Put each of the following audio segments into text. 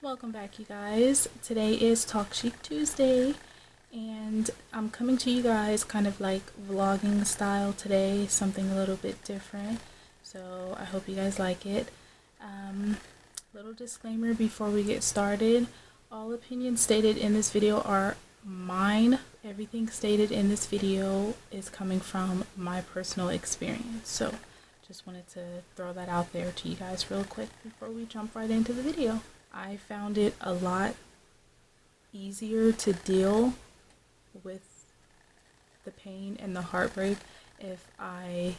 Welcome back, you guys. Today is Talk Chic Tuesday, and I'm coming to you guys kind of like vlogging style today, something a little bit different. So I hope you guys like it. Little disclaimer before we get started: all opinions stated in this video are mine. Everything stated in this video is coming from my personal experience. So just wanted to throw that out there to you guys real quick before we jump right into the video. I found it a lot easier to deal with the pain and the heartbreak if I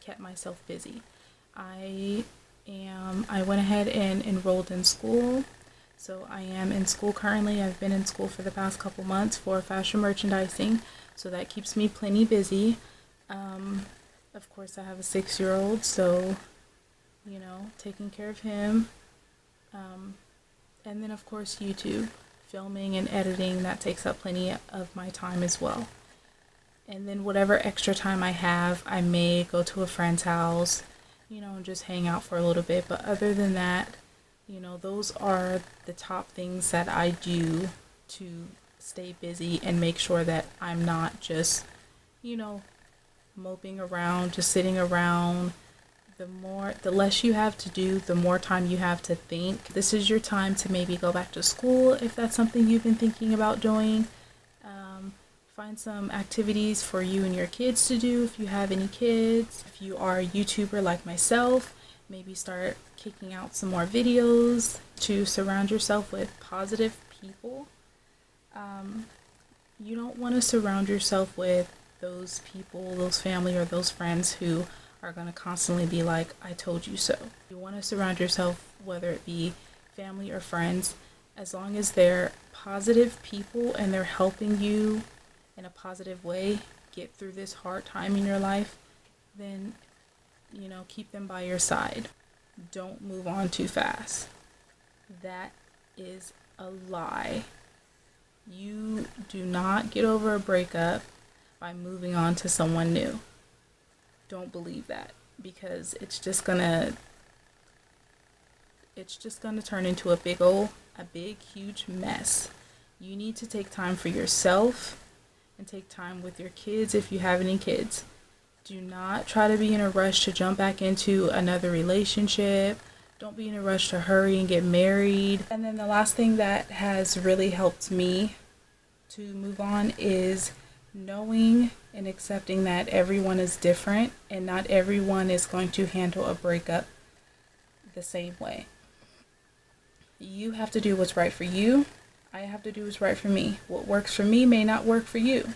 kept myself busy. I went ahead and enrolled in school. So I am in school currently. I've been in school for the past couple months for fashion merchandising. So that keeps me plenty busy. Of course, I have a 6-year-old, so taking care of him. And then of course YouTube, filming and editing, that takes up plenty of my time as well. And then whatever extra time I have, I may go to a friend's house, and just hang out for a little bit. But other than that, those are the top things that I do to stay busy and make sure that I'm not just, moping around, just sitting around. The less you have to do, the more time you have to think. This is your time to maybe go back to school if that's something you've been thinking about doing. Find some activities for you and your kids to do if you have any kids. If you are a YouTuber like myself, maybe start kicking out some more videos to surround yourself with positive people. You don't want to surround yourself with those people, those family, or those friends who are going to constantly be like, I told you so. You want to surround yourself, whether it be family or friends, as long as they're positive people and they're helping you in a positive way get through this hard time in your life, then, keep them by your side. Don't move on too fast. That is a lie. You do not get over a breakup by moving on to someone new. Don't believe that, because it's just gonna turn into a big huge mess. You need to take time for yourself and take time with your kids if you have any kids. Do not try to be in a rush to jump back into another relationship. Don't be in a rush to hurry and get married. And then the last thing that has really helped me to move on is knowing and accepting that everyone is different and not everyone is going to handle a breakup the same way. You have to do what's right for you. I have to do what's right for me. What works for me may not work for you.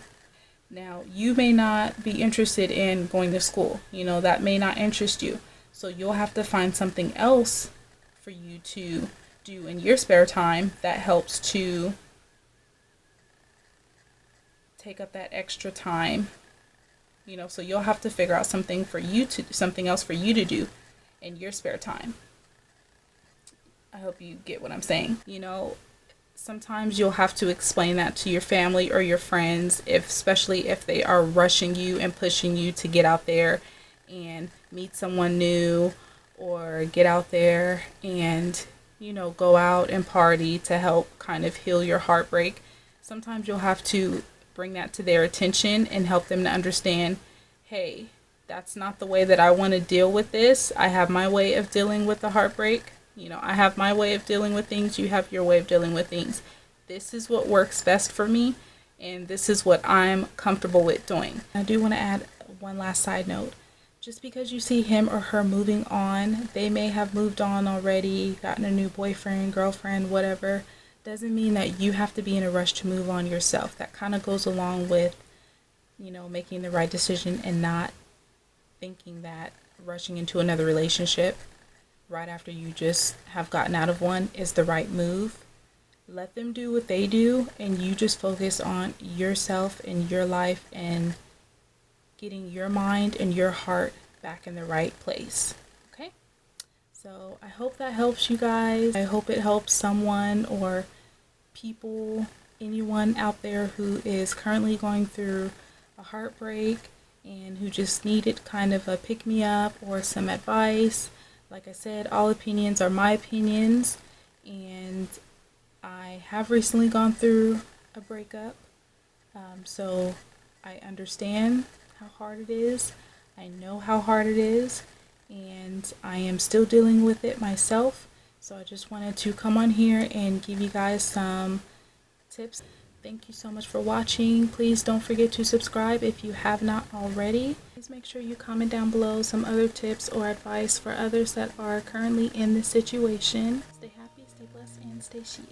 Now, you may not be interested in going to school. That may not interest you. So you'll have to find something else for you to do in your spare time that helps to take up that extra time. So you'll have to figure out something else for you to do in your spare time. I hope you get what I'm saying. Sometimes you'll have to explain that to your family or your friends, especially if they are rushing you and pushing you to get out there and meet someone new, or get out there and, go out and party to help kind of heal your heartbreak. Sometimes you'll have to bring that to their attention and help them to understand, hey, that's not the way that I want to deal with this. I have my way of dealing with the heartbreak. I have my way of dealing with things. You have your way of dealing with things. This is what works best for me, and this is what I'm comfortable with doing. I do want to add one last side note. Just because you see him or her moving on, they may have moved on already, gotten a new boyfriend, girlfriend, whatever, doesn't mean that you have to be in a rush to move on yourself. That kind of goes along with, making the right decision and not thinking that rushing into another relationship right after you just have gotten out of one is the right move. Let them do what they do, and you just focus on yourself and your life and getting your mind and your heart back in the right place. Okay? So I hope that helps you guys. I hope it helps someone or anyone out there who is currently going through a heartbreak and who just needed kind of a pick-me-up or some advice. Like I said, all opinions are my opinions, and I have recently gone through a breakup, so I understand how hard it is. I know how hard it is, and I am still dealing with it myself. So I just wanted to come on here and give you guys some tips. Thank you so much for watching. Please don't forget to subscribe if you have not already. Please make sure you comment down below some other tips or advice for others that are currently in this situation. Stay happy, stay blessed, and stay chic.